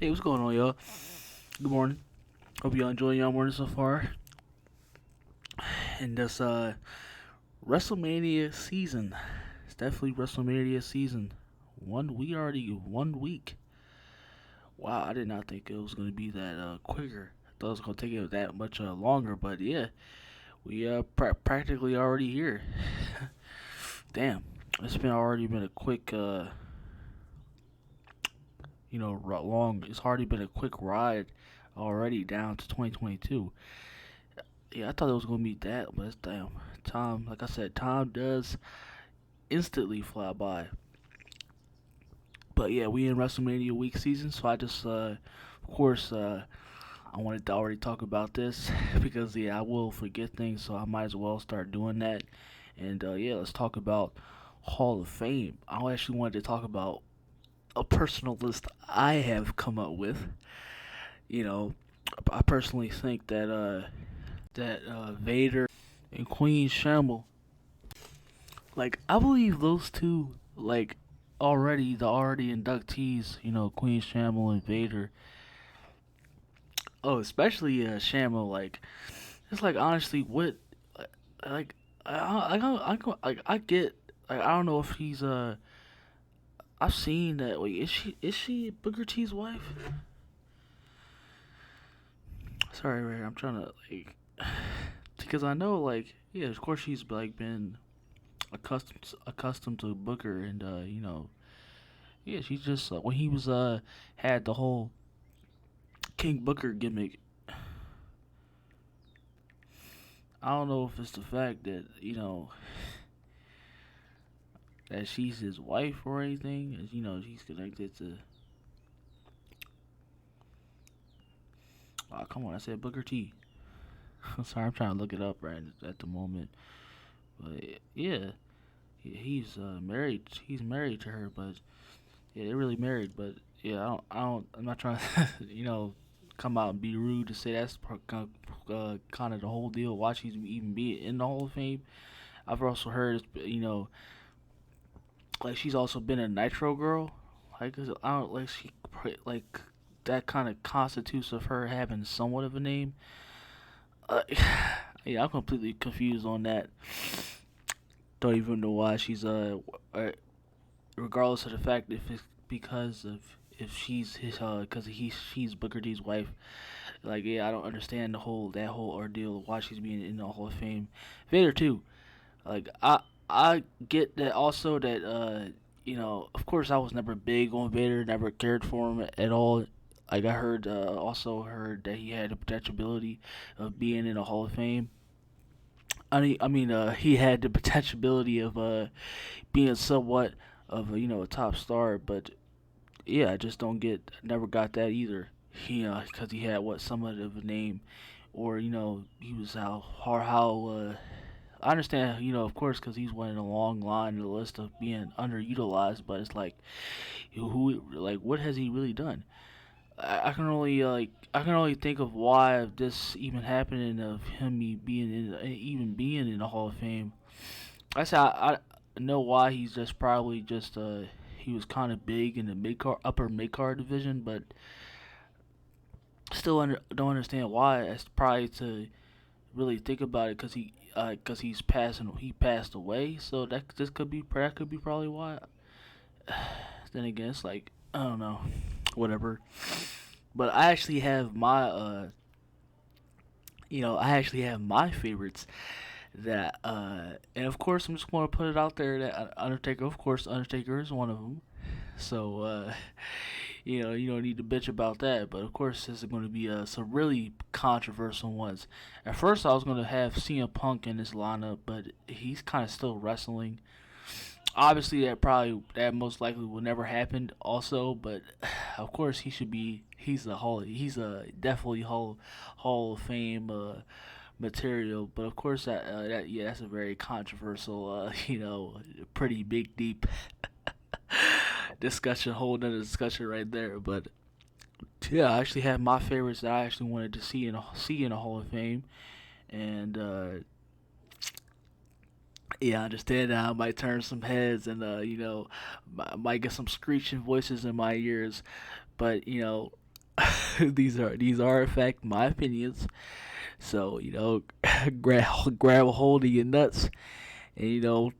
Hey, what's going on, y'all? Good morning. Hope y'all enjoying y'all morning so far. And this WrestleMania season. It's definitely WrestleMania season. We already 1 week. Wow, I did not think it was gonna be that quicker. I thought it was gonna take it that much longer, but yeah, we practically already here. Damn, it's been already been a quick long. It's already been a quick ride already down to 2022. Yeah, I thought it was gonna be that, but it's damn. Time, like I said, time does instantly fly by. But yeah, we in WrestleMania week season, so I just, of course, I wanted to already talk about this because yeah, I will forget things, so I might as well start doing that. And yeah, let's talk about Hall of Fame. I actually wanted to talk about a personal list I have come up with. You know, I personally think that Vader and Queen Shamble, like I believe those two, like already inductees, Queen Shamble and Vader. Oh, especially Shamble. Like it's like honestly, what like I get. Like, I don't know if he's I've seen that. Wait, is she Booker T's wife? Sorry, Ray, I'm trying to like because I know like yeah, of course she's like been accustomed to Booker, and yeah, she's just when he was had the whole King Booker gimmick. I don't know if it's the fact that that she's his wife or anything. As she's connected to. Oh, come on, I said Booker T. I'm sorry, I'm trying to look it up right at the moment. But yeah, he's married. He's married to her, but yeah, they're really married. But yeah, I'm not trying to, come out and be rude to say that's kind of the whole deal. Why she's even be in the Hall of Fame. I've also heard, like she's also been a Nitro girl. Like I don't like she like that kind of constitutes of her having somewhat of a name. Uh, yeah, I'm completely confused on that. Don't even know why she's regardless of the fact if it's because of if she's his because she's Booker T's wife. Like yeah, I don't understand that whole ordeal of why she's being in the Hall of Fame. Vader too. Like I get that also that of course I was never big on Vader, never cared for him at all. Like I heard also heard that he had the potentiality of being in the Hall of Fame. He had the potentiality of being somewhat of a top star, but yeah, I just don't get never got that either. Because he had what somewhat of a name, or he was how I understand, of course, because he's one in a long line in the list of being underutilized. But it's like, like, what has he really done? I can only think of why this even happening of him being even being in the Hall of Fame. I say I know why he's just probably just he was kind of big in the upper mid card division, but still don't understand why. It's probably to really think about it because he passed away. So that could be probably why. Then again, it's like I don't know, whatever. But I actually have I actually have my favorites that and of course I'm just going to put it out there that Undertaker, of course, Undertaker is one of them. So you don't need to bitch about that. But of course, there's going to be some really controversial ones. At first, I was going to have CM Punk in this lineup, but he's kind of still wrestling. Obviously, that most likely will never happen. Also, but of course, he should be. He's a definitely Hall of Fame material. But of course, that's a very controversial, pretty big deep discussion, whole other discussion right there. But yeah, I actually have my favorites that I actually wanted to see in a Hall of Fame, and yeah, I understand that I might turn some heads, and I might get some screeching voices in my ears, but these are in fact my opinions. So grab a hold of your nuts and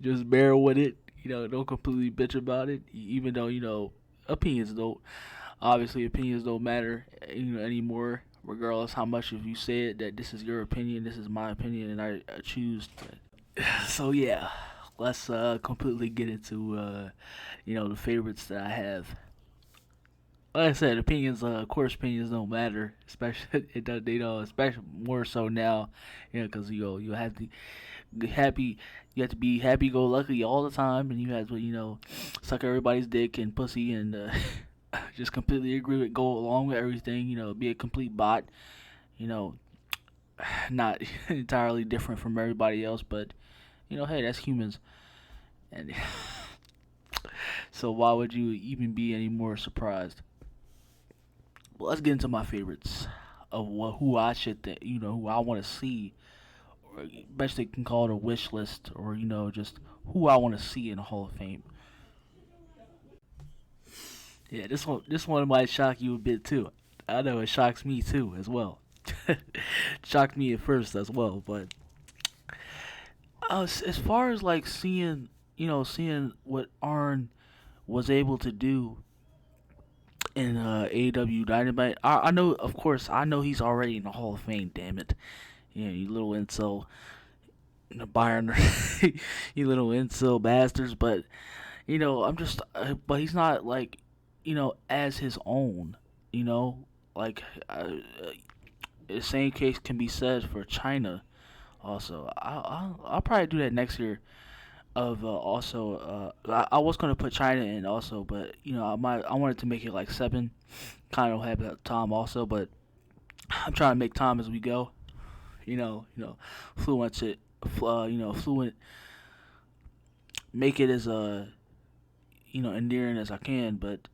just bear with it. Don't completely bitch about it, even though opinions don't obviously opinions don't matter anymore. Regardless how much if you said that this is your opinion, this is my opinion, and I choose. So yeah, let's completely get into the favorites that I have. Like I said, opinions, of course, opinions don't matter, especially they don't, especially more so now, because you have to be happy, you have to be happy go lucky all the time, and you have to suck everybody's dick and pussy and just completely agree with, go along with everything, be a complete bot, you know, not entirely different from everybody else, but hey, that's humans, and so why would you even be any more surprised? But let's get into my favorites of who I should who I want to see, or best they can call it a wish list, or just who I want to see in the Hall of Fame. Yeah, this one might shock you a bit too. I know it shocks me too as well. Shocked me at first as well, but as far as like seeing what Arn was able to do in AEW Dynamite, I know, of course, I know he's already in the Hall of Fame. Damn it, you little incel, Byron, you little incel bastards. But I'm just, but he's not like, as his own. You know, like the same case can be said for China. Also, I'll probably do that next year. Of also, I was gonna put China in also, but I wanted to make it like seven. Kind of have Tom also, but I'm trying to make time as we go. Fluent it, fluent. Make it as endearing as I can, but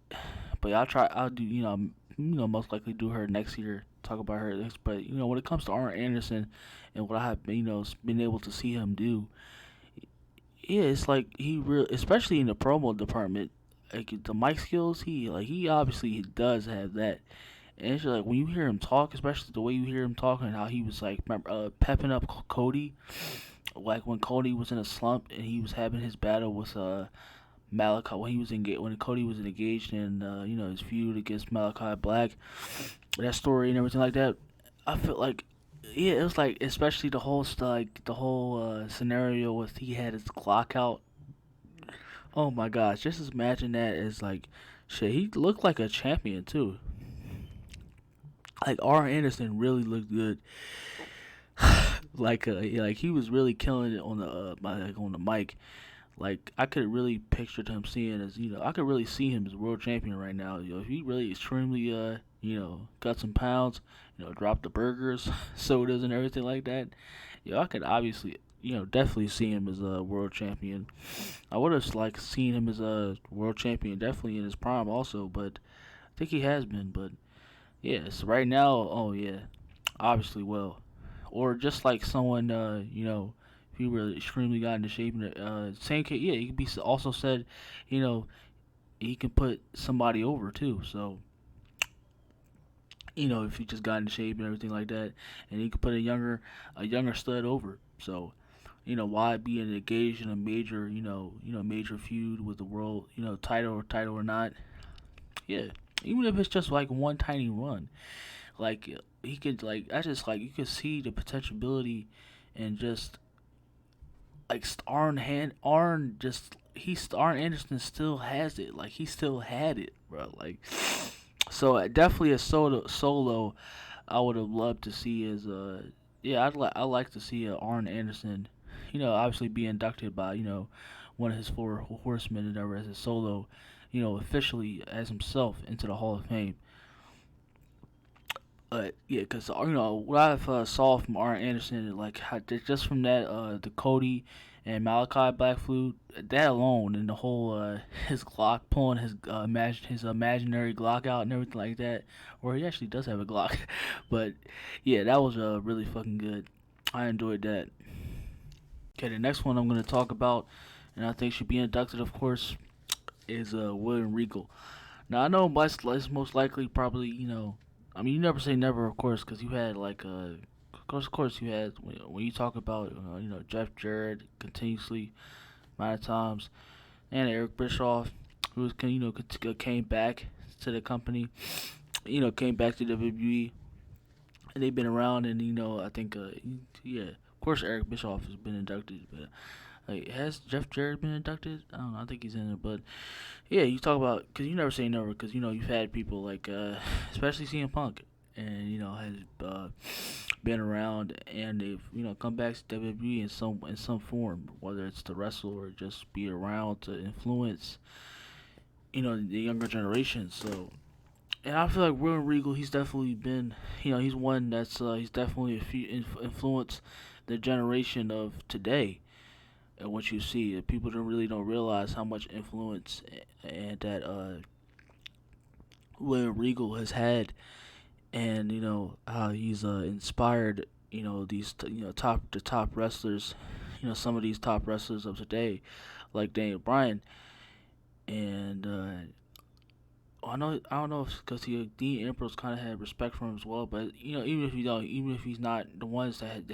I'll try. I'll do most likely do her next year. Talk about her next, but when it comes to Arn Anderson and what I have been able to see him do, yeah, it's like he real, especially in the promo department, like the mic skills. He obviously does have that. And it's just like when you hear him talk, especially the way you hear him talking, how he was like, remember, pepping up Cody, like when Cody was in a slump and he was having his battle with Malachi when he was engaged, when Cody was engaged in his feud against Malachi Black, that story and everything like that. I felt like, yeah, it was like, especially the whole scenario with he had his clock out. Oh my gosh, just imagine that as like shit. He looked like a champion too. Like R. Anderson really looked good. Like he was really killing it on the on the mic. Like I could really picture him seeing as I could really see him as world champion right now. If he really extremely got some pounds, drop the burgers, sodas, and everything like that. I could obviously definitely see him as a world champion. I would have like seen him as a world champion definitely in his prime also, but I think he has been. But yes, right now, oh yeah, obviously well, or just like someone if he really extremely got into shape. Same case, yeah, he could be also said, you know, he can put somebody over too. So if he just got into shape and everything like that, and he could put a younger stud over. So why be engaged in a major major feud with the world title or not? Yeah, even if it's just like one tiny run, like he could like I just like you could see the potentiality and just like Arn just Arn Anderson still has it. Like he still had it, bro. Like so definitely a solo. I would have loved to see as yeah I like to see Arn Anderson. Obviously be inducted by one of his four horsemen and ever as a solo. Officially as himself into the Hall of Fame. Yeah, because what I've saw from Arn Anderson, like just from that the Cody and Malachi Black feud, that alone, and the whole his Glock pulling his imaginary Glock out and everything like that, or he actually does have a Glock, but yeah, that was really fucking good. I enjoyed that. Okay, the next one I'm gonna talk about, and I think should be inducted, of course, is William Regal. Now I know most likely probably I mean you never say never of course because you had like of course you had when you talk about Jeff Jarrett continuously amount of times and Eric Bischoff who was came back to the company came back to WWE and they've been around and I think yeah of course Eric Bischoff has been inducted but like has Jeff Jarrett been inducted? I don't know. I think he's in it, but yeah, you talk about because you never say never because you've had people like especially CM Punk and has been around and they've come back to WWE in some form, whether it's to wrestle or just be around to influence the younger generation. So and I feel like William Regal, he's definitely been he's one that's he's definitely influenced the generation of today and what you see. People don't realize how much influence and that William Regal has had, and how he's inspired these the top wrestlers, some of these top wrestlers of today, like Daniel Bryan, and I don't know if because Dean Ambrose kind of had respect for him as well, but even if you don't, even if he's not the ones that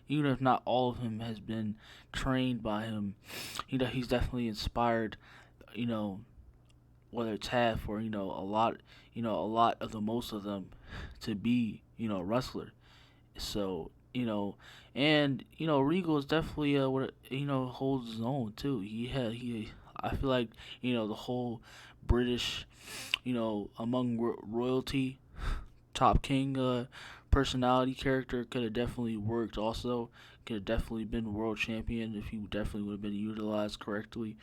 even if not all of him has been trained by him, he's definitely inspired you know whether it's half or a lot of the most of them to be a wrestler. So and Regal is definitely what holds his own too. He I feel like the whole British among royalty top king personality character could have definitely worked. Also, could have definitely been world champion if he definitely would have been utilized correctly.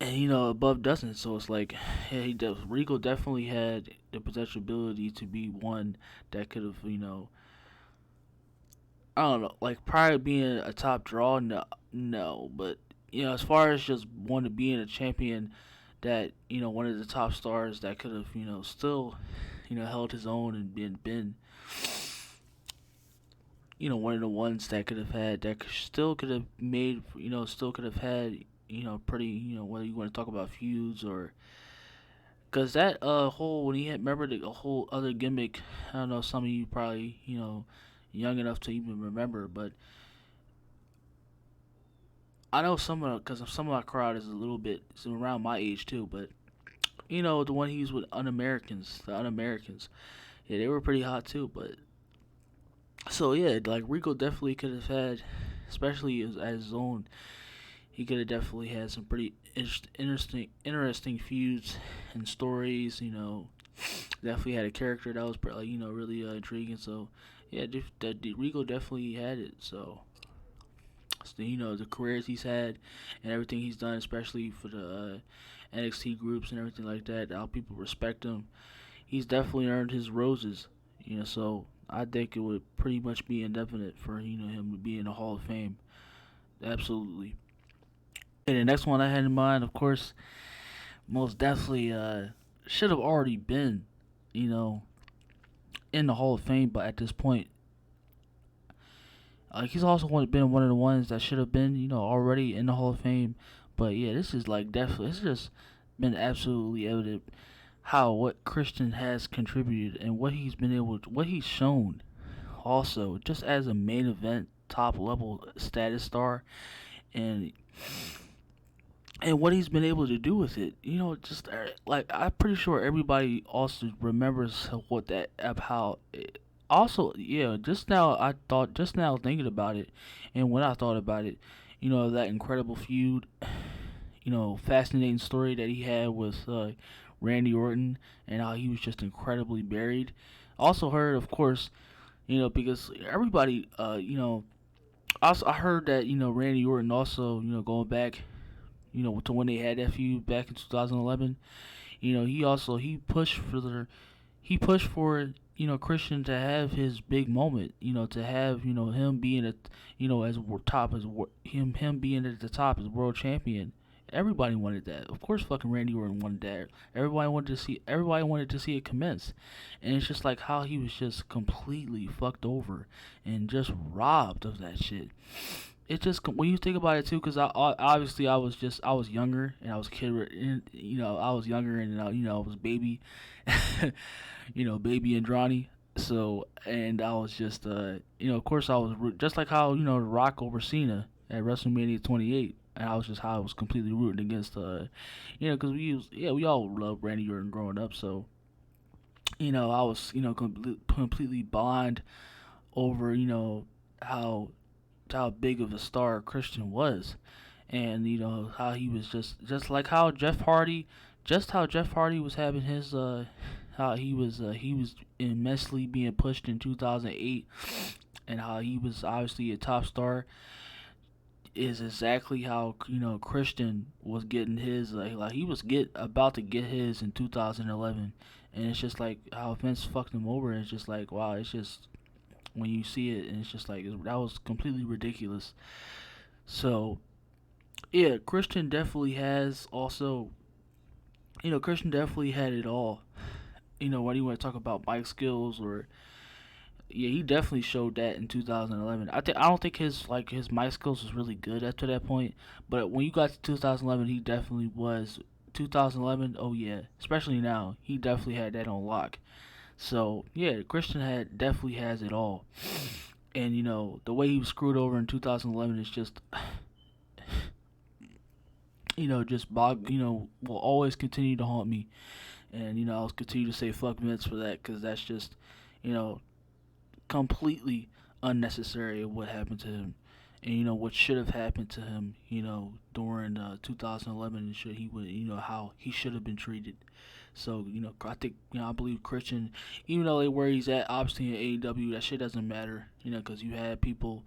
And above doesn't. So it's like, yeah, Regal definitely had the potential ability to be one that could have, I don't know, like prior to being a top draw, no, no, but as far as just one to being a champion, that one of the top stars that could have, still, held his own and been one of the ones that could have had that still could have made still could have had pretty whether you want to talk about feuds or because that whole when he had remember the whole other gimmick. I don't know, some of you probably young enough to even remember, but I know because some of my crowd is a little bit it's around my age too, but the one he was with the Un-Americans, yeah, they were pretty hot too, but so yeah, like Rico definitely could have had, especially as his own. He could have definitely had some pretty interesting feuds and stories. Definitely had a character that was like really intriguing. So yeah, Rico definitely had it. So the careers he's had and everything he's done, especially for the NXT groups and everything like that, how people respect him. He's definitely earned his roses. So I think it would pretty much be indefinite for him to be in the Hall of Fame. Absolutely. And the next one I had in mind, of course, most definitely should have already been, you know, in the Hall of Fame, but at this point, he's also been one of the ones that should have been, already in the Hall of Fame. But yeah, this is like definitely, it's just been absolutely evident how what Christian has contributed and what he's shown. Also, just as a main event top level status star, and what he's been able to do with it. Just like I'm pretty sure everybody also remembers what that of how. Also, yeah, just now thinking about it, and when I thought about it, that incredible feud, fascinating story that he had with Randy Orton, and how he was just incredibly buried. Also heard, of course, because everybody, also I heard that Randy Orton also going back to when they had that feud back in 2011. He pushed for Christian to have his big moment. To have him being at as top as him being at the top as world champion. Everybody wanted that. Of course, fucking Randy Orton wanted that. Everybody wanted to see it commence, and it's just like how he was just completely fucked over and just robbed of that shit. it just when you think about it too, because obviously I was younger and I was a kid, and, I was younger and I was baby, baby Andrani. So and I was just of course I was just like how The Rock over Cena at WrestleMania 28. And I was just how I was completely rooting against, because we all loved Randy Orton growing up. So I was completely blind over how how big of a star Christian was, and how he was just like how Jeff Hardy, just how Jeff Hardy was having his how he was immensely being pushed in 2008, and how he was obviously a top star is exactly how Christian was getting his, like he was get about to get his in 2011. And it's just like how Vince fucked him over. And it's just like, wow, it's just when you see it, and it's just like that was completely ridiculous. So yeah, Christian definitely has also, Christian definitely had it all. When you want to talk about bike skills, or yeah, he definitely showed that in 2011. I don't think his mic skills was really good up to that point, but when you got to 2011, he definitely was. 2011, oh yeah, especially now, he definitely had that on lock. So yeah, Christian had definitely has it all, and the way he was screwed over in 2011 is just, just bog, will always continue to haunt me, and I'll continue to say fuck Vince for that, because that's just, you know, completely unnecessary of what happened to him, and what should have happened to him, during 2011, and should he would, how he should have been treated. So I think I believe Christian, even though where he's at, obviously in AEW, that shit doesn't matter. Because you had people,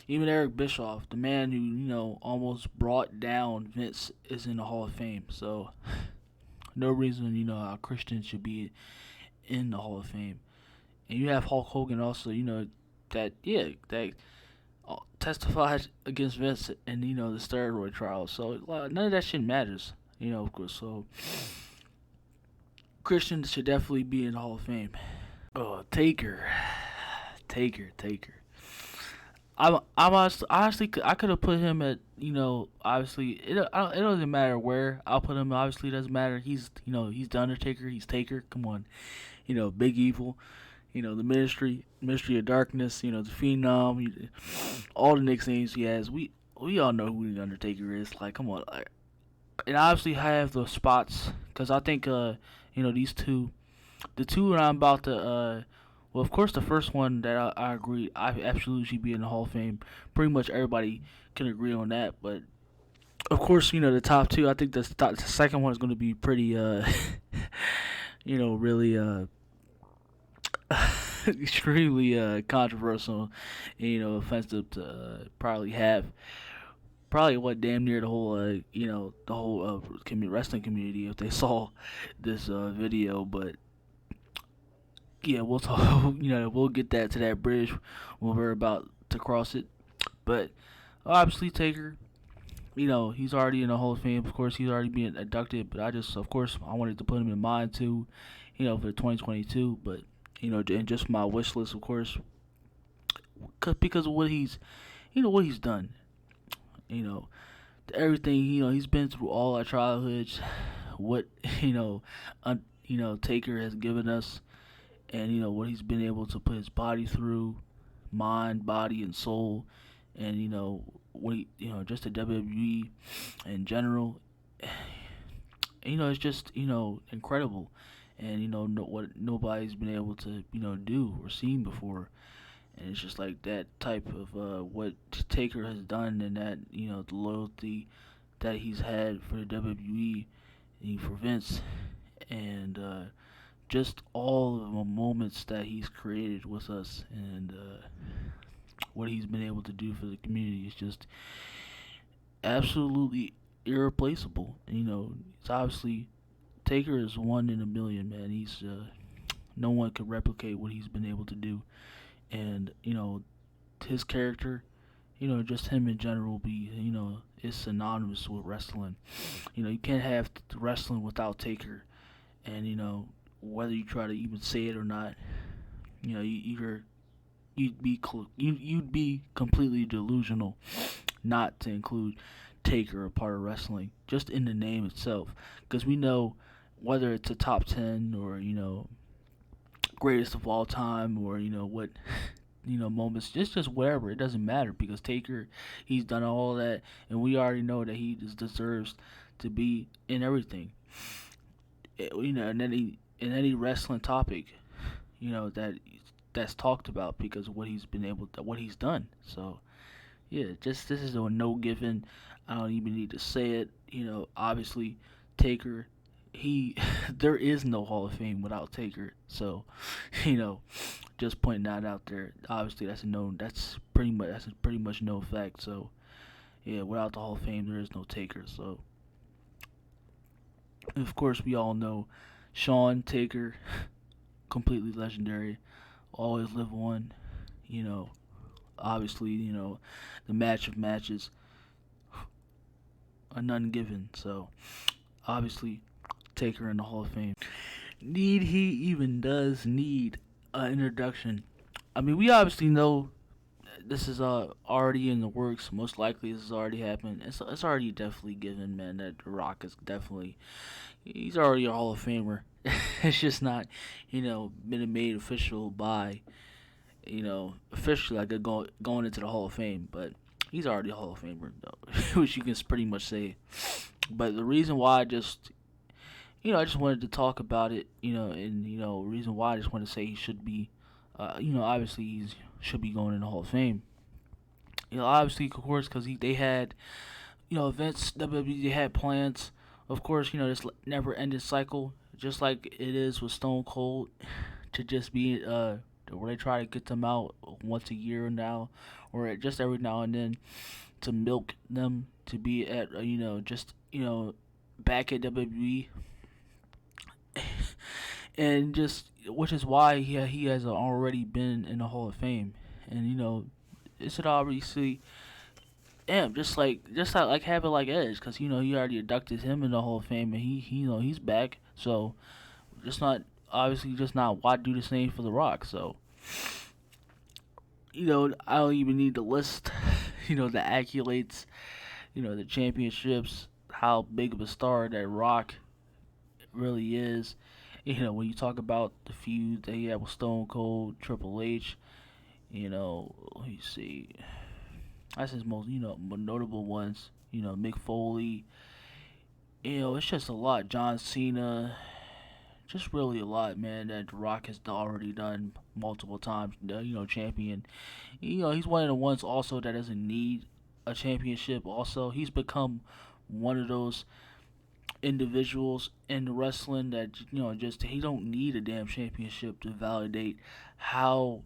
even Eric Bischoff, the man who almost brought down Vince, is in the Hall of Fame. So no reason how Christian should be in the Hall of Fame. And you have Hulk Hogan also, that yeah that testified against Vince and the steroid trial. So none of that shit matters. Of course. So Christian should definitely be in the Hall of Fame. Oh, Taker, Taker. Honestly, I could have put him at, obviously it doesn't matter where I'll put him. Obviously, it doesn't matter. He's the Undertaker. He's Taker. Come on, Big Evil. The Ministry of Darkness. The Phenom. All the nicknames he has. We all know who the Undertaker is. Like, come on. And obviously, I have those spots because I think these two, the two that I'm about to well, of course, the first one that I agree, I absolutely should be in the Hall of Fame. Pretty much everybody can agree on that. But of course, the top two. I think the second one is going to be pretty, really extremely controversial, and, offensive to probably have. Probably what damn near the whole, the whole wrestling community if they saw this video. But yeah, we'll talk. We'll get that to that bridge when we're about to cross it. But obviously, Taker, he's already in the Hall of Fame. Of course, he's already being inducted. But of course, I wanted to put him in mind too, for 2022. But and just my wish list, of course, because of what what he's done. You know, everything. He's been through all our childhoods. What Taker has given us, and what he's been able to put his body through, mind, body, and soul, and what just the WWE in general. It's just incredible, and what nobody's been able to do or seen before. And it's just like that type of what Taker has done, and that the loyalty that he's had for the WWE and for Vince, and just all of the moments that he's created with us, and what he's been able to do for the community is just absolutely irreplaceable. It's obviously Taker is one in a million, man. He's no one could replicate what he's been able to do, and his character, just him in general, be is synonymous with wrestling. You can't have wrestling without Taker, and whether you try to even say it or not, you either you'd be completely delusional not to include Taker a part of wrestling just in the name itself, because we know whether it's a top 10 or greatest of all time or what moments, just wherever, it doesn't matter because Taker, he's done all that, and we already know that he just deserves to be in everything. In any wrestling topic, that's talked about because of what he's been able to, what he's done. So yeah, just this is a no given. I don't even need to say it. Obviously, Taker, he there is no Hall of Fame without Taker. So, you know, just pointing that out there. Obviously, that's a known. That's a pretty much no fact. So yeah, without the Hall of Fame, there is no Taker. So of course, we all know Sean Taker, completely legendary, always live on. You know, obviously, the match of matches, a none given. So obviously, Taker in the Hall of Fame. Need he even does need an introduction? I mean, we obviously know this is already in the works. Most likely, this has already happened. It's already definitely given, man. That The Rock is definitely, he's already a Hall of Famer. It's just not, been made official by, officially like going into the Hall of Fame. But he's already a Hall of Famer, though, which you can pretty much say. But the reason why I just wanted to talk about it, and reason why I just want to say he should be, obviously he's should be going in the Hall of Fame. Obviously, of course, because they had, events, WWE, they had plans. Of course, this never-ending cycle, just like it is with Stone Cold, to just be, where they try to get them out once a year now, or just every now and then, to milk them to be at, just, back at WWE, and just which is why he has already been in the Hall of Fame, and it should obviously, damn, just like have it like Edge, because he already inducted him in the Hall of Fame, and he's back, so just not obviously just not why do the same for The Rock, so I don't even need to list the accolades, the championships, how big of a star that Rock really is. When you talk about the feud that he had with Stone Cold, Triple H, let me see. That's his most, notable ones. Mick Foley. It's just a lot. John Cena. Just really a lot, man, that The Rock has already done multiple times. Champion. He's one of the ones also that doesn't need a championship. Also, he's become one of those individuals in the wrestling that just he don't need a damn championship to validate how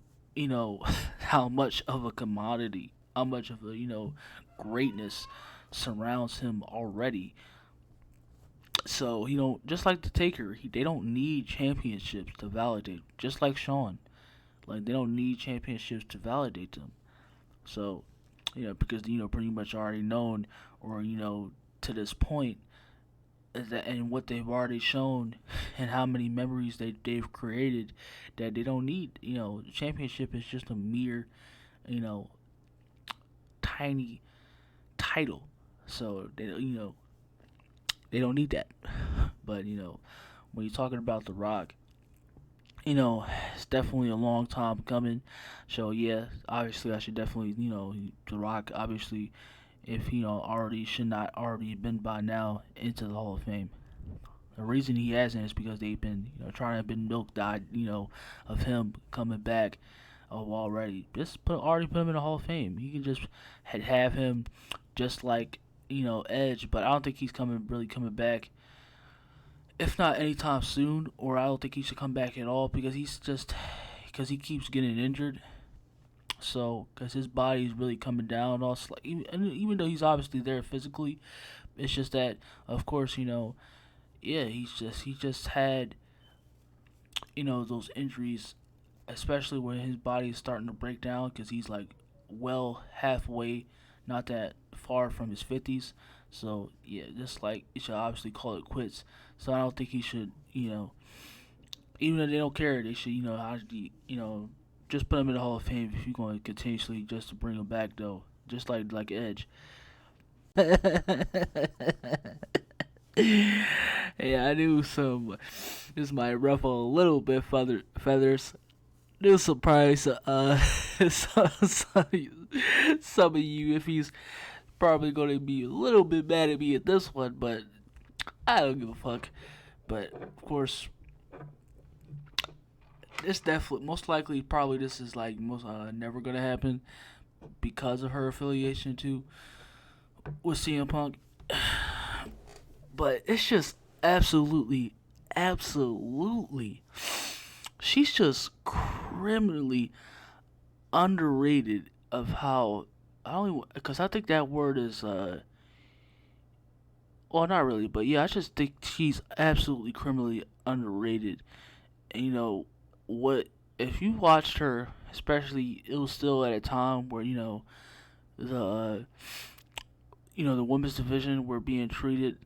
how much of a commodity, how much of a greatness surrounds him already. So just like the Taker, they don't need championships to validate. Just like Sean, like they don't need championships to validate them. So because pretty much already known, or to this point, and what they've already shown and how many memories they've created, that they don't need, the championship is just a mere, you know tiny title, so they don't need that. But when you're talking about The Rock, it's definitely a long time coming. So yeah, obviously I should definitely, The Rock, obviously, if already should not already been by now into the Hall of Fame. The reason he hasn't is because they've been, trying to been milk died, of him coming back, already. Just already put him in the Hall of Fame. You can just have him, just like Edge, but I don't think he's coming back. If not anytime soon, or I don't think he should come back at all because he keeps getting injured. So, because his body's really coming down, also, like, even though he's obviously there physically, it's just that, of course, yeah, he just had those injuries, especially when his body is starting to break down, because he's like well halfway, not that far from his 50s. So yeah, just like he should obviously call it quits. So I don't think he should, even though they don't care, they should, how to, just put him in the Hall of Fame if you're going to continuously just to bring him back though. Just like Edge. Yeah, I knew some. This might ruffle a little bit feathers. No surprise, some of you, if he's probably going to be a little bit mad at me at this one, but I don't give a fuck. But of course, this definitely, most likely, probably this is like most never gonna happen because of her affiliation too with CM Punk. But it's just absolutely, she's just criminally underrated of how I only because I think that word is well, not really, but yeah, I just think she's absolutely criminally underrated. And you know what? If you watched her, especially, it was still at a time where the the women's division were being treated.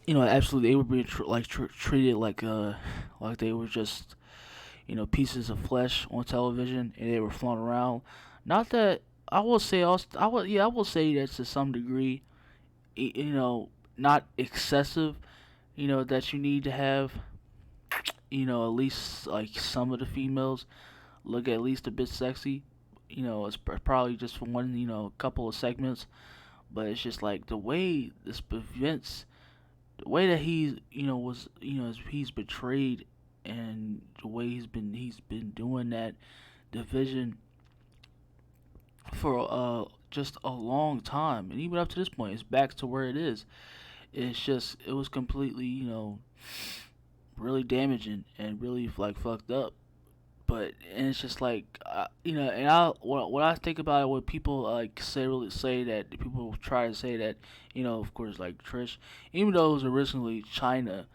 Absolutely, they were being treated like they were just pieces of flesh on television, and they were flown around. Not that I will say also, I will say that to some degree, not excessive. That you need to have. At least like some of the females look at least a bit sexy. It's probably just for one, couple of segments, but it's just like the way this Vince, the way that he, was, he's betrayed, and the way he's been doing that division for just a long time, and even up to this point, it's back to where it is. It's just it was completely, really damaging and really like fucked up. But and it's just like and when I think about it, when people like say that people try to say that of course like Trish, even though it was originally China,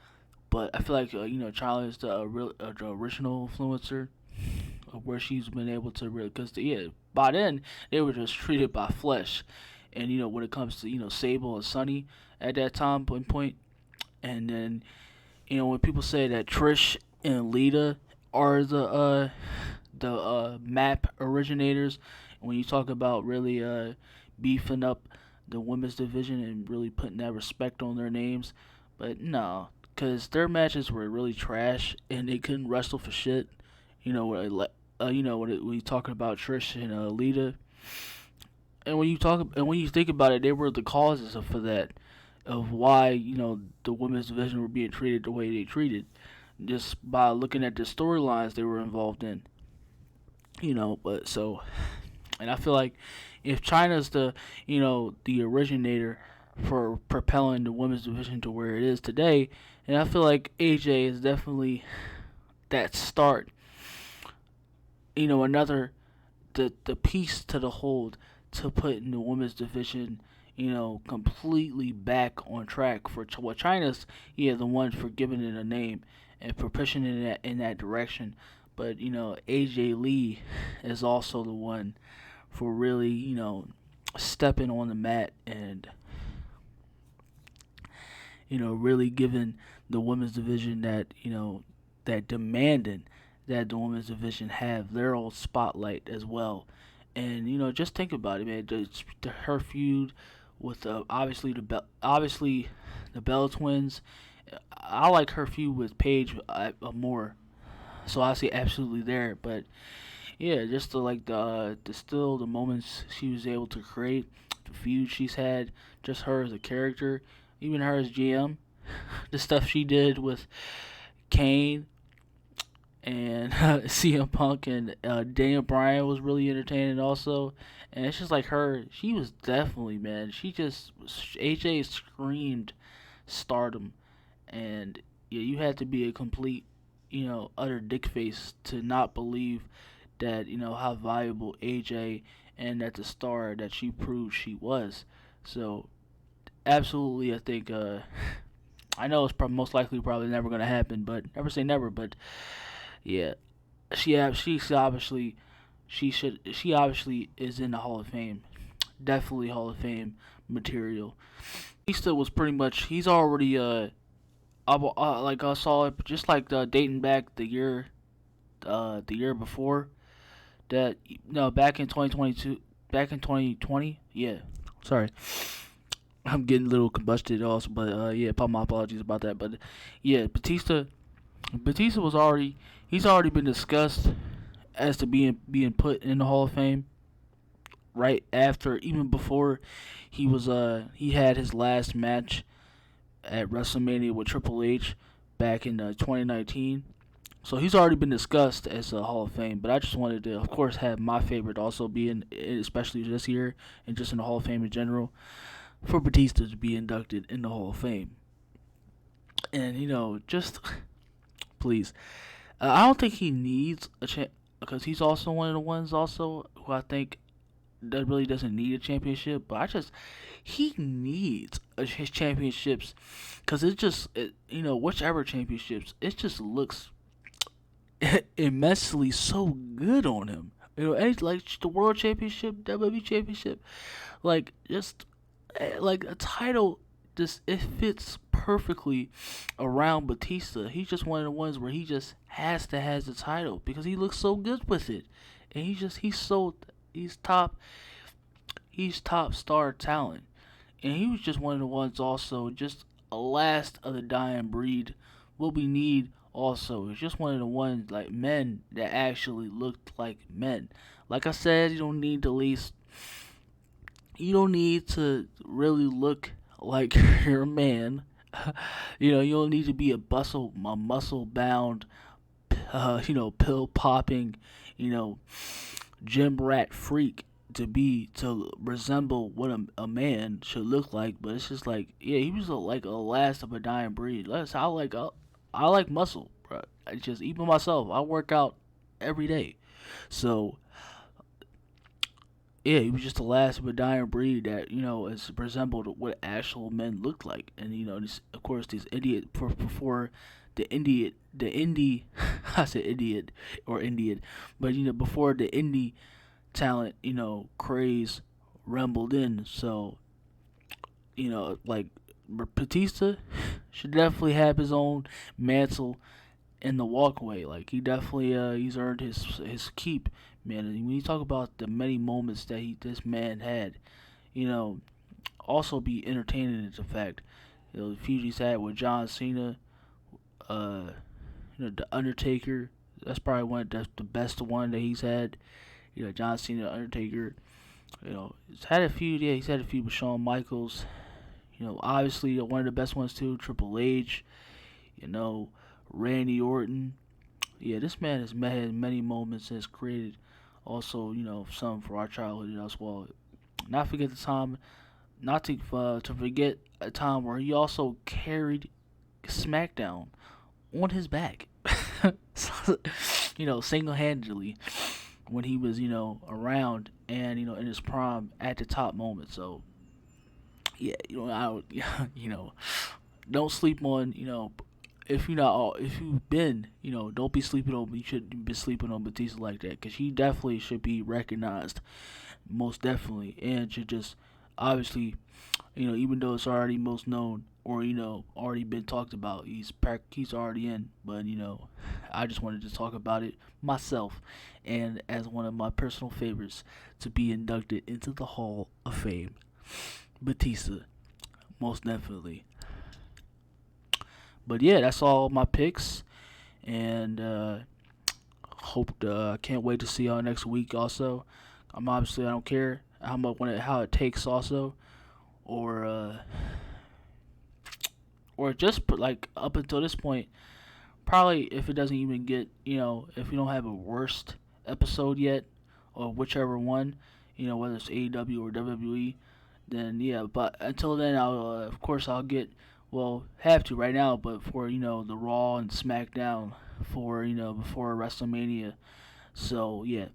but I feel like China is the original influencer of where she's been able to really because yeah by then they were just treated by flesh, and when it comes to Sable and Sunny at that time point, and then when people say that Trish and Lita are the map originators, when you talk about really beefing up the women's division and really putting that respect on their names, but no, because their matches were really trash and they couldn't wrestle for shit. When you talking about Trish and Lita, and when you think about it, they were the causes for that, of why the women's division were being treated the way they treated, just by looking at the storylines they were involved in. But so, and I feel like if China's the originator for propelling the women's division to where it is today, and I feel like AJ is definitely that start. Another the piece to the hold to put in the women's division, completely back on track for what China's, the one for giving it a name and for pushing it in that direction. But AJ Lee is also the one for really stepping on the mat and really giving the women's division that demanding that the women's division have their own spotlight as well. And just think about it, man. Her feud with obviously the Bella Twins. I like her feud with Paige more, so I see absolutely there. But yeah, just the moments she was able to create, the feud she's had, just her as a character, even her as GM, the stuff she did with Kane and CM Punk and Daniel Bryan was really entertaining also. And it's just like her, she was definitely, man, AJ screamed stardom. And yeah, you had to be a complete, utter dick face to not believe that, how valuable AJ and that the star that she proved she was. So, absolutely, I think, I know it's most likely probably never going to happen, but never say never, but yeah, she obviously is in the Hall of Fame, definitely Hall of Fame material. Batista was pretty much he's already like I saw it just like dating back the the year before that. No, back in 2022, back in 2020. Yeah, sorry, I'm getting a little combusted also, but yeah, my apologies about that. But yeah, Batista was already he's already been discussed as to being put in the Hall of Fame right after, even before he had his last match at WrestleMania with Triple H back in 2019. So he's already been discussed as a Hall of Fame, but I just wanted to, of course, have my favorite also be in, especially this year, and just in the Hall of Fame in general, for Batista to be inducted in the Hall of Fame. And just please, I don't think he needs a champ because he's also one of the ones also who I think that really doesn't need a championship. But he needs his championships because whichever championships, it just looks immensely so good on him. Like the World Championship, WWE Championship, like just like a title, just it fits perfectly around Batista. He's just one of the ones where he just has to has the title because he looks so good with it, and he's top star talent, and he was just one of the ones also just a last of the dying breed. What we need also is just one of the ones like men that actually looked like men. Like I said, you don't need to really look like you're a man. You don't need to be a muscle bound, pill popping, you know, gym rat freak to resemble what a man should look like. But it's just like, yeah, he was like a last of a dying breed. I like muscle, bro. I just even myself, I work out every day, so yeah, he was just the last of a dying breed that is resembled what actual men looked like. And of course, this idiot before the indie, I said idiot or Indian, but before the indie talent, craze rumbled in. So like Batista should definitely have his own mantle in the walkway. Like he definitely he's earned his keep, man. And when you talk about the many moments that this man had, you know, also be entertaining is the fact. The feud he's had with John Cena, uh, the Undertaker. That's probably that's the best one that he's had. John Cena, Undertaker. He's had a feud. Yeah, he's had a feud with Shawn Michaels. Obviously one of the best ones too, Triple H. You know, Randy Orton. Yeah, this man has had many moments and has created also, some for our childhood as well. Not forget the time, not to forget a time where he also carried SmackDown on his back, single handedly when he was, around and in his prime at the top moment. So yeah, don't sleep on, if you've been, don't be sleeping on. You shouldn't be sleeping on Batista like that because he definitely should be recognized, most definitely, and should just obviously, even though it's already most known or already been talked about, he's already in. But I just wanted to talk about it myself, and as one of my personal favorites to be inducted into the Hall of Fame, Batista, most definitely. But yeah, that's all my picks, and can't wait to see y'all next week. Also, I don't care how it takes also, or just like up until this point, probably if it doesn't even get if we don't have a worst episode yet, or whichever one, whether it's AEW or WWE, then yeah. But until then, of course I'll get have to right now, but for the Raw and SmackDown for before WrestleMania. So yeah,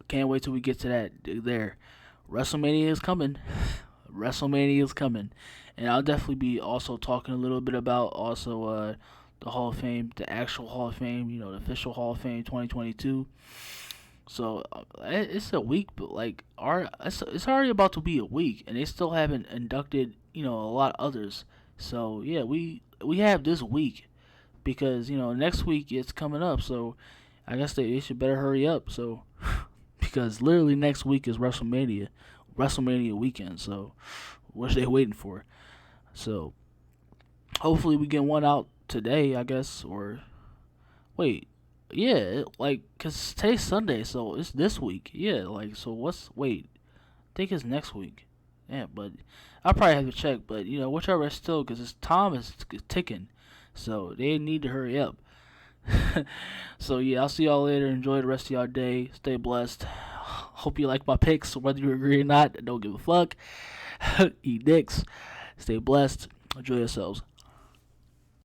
can't wait till we get to that there. WrestleMania is coming. WrestleMania is coming, and I'll definitely be also talking a little bit about also the Hall of Fame, the actual Hall of Fame, the official Hall of Fame 2022. So it's a week, but like it's already about to be a week, and they still haven't inducted a lot of others. So yeah, we have this week because next week it's coming up. So I guess they should better hurry up. So because literally next week is WrestleMania weekend. So what are they waiting for? So hopefully we get one out today, I guess. Or wait, yeah, like cause today's Sunday, so it's this week. Yeah, like so wait? I think it's next week. Yeah, but I'll probably have to check. But whichever it's still, cause it's time is ticking, so they need to hurry up. So yeah, I'll see y'all later. Enjoy the rest of y'all day. Stay blessed. Hope you like my picks, whether you agree or not. Don't give a fuck. Eat dicks. Stay blessed. Enjoy yourselves.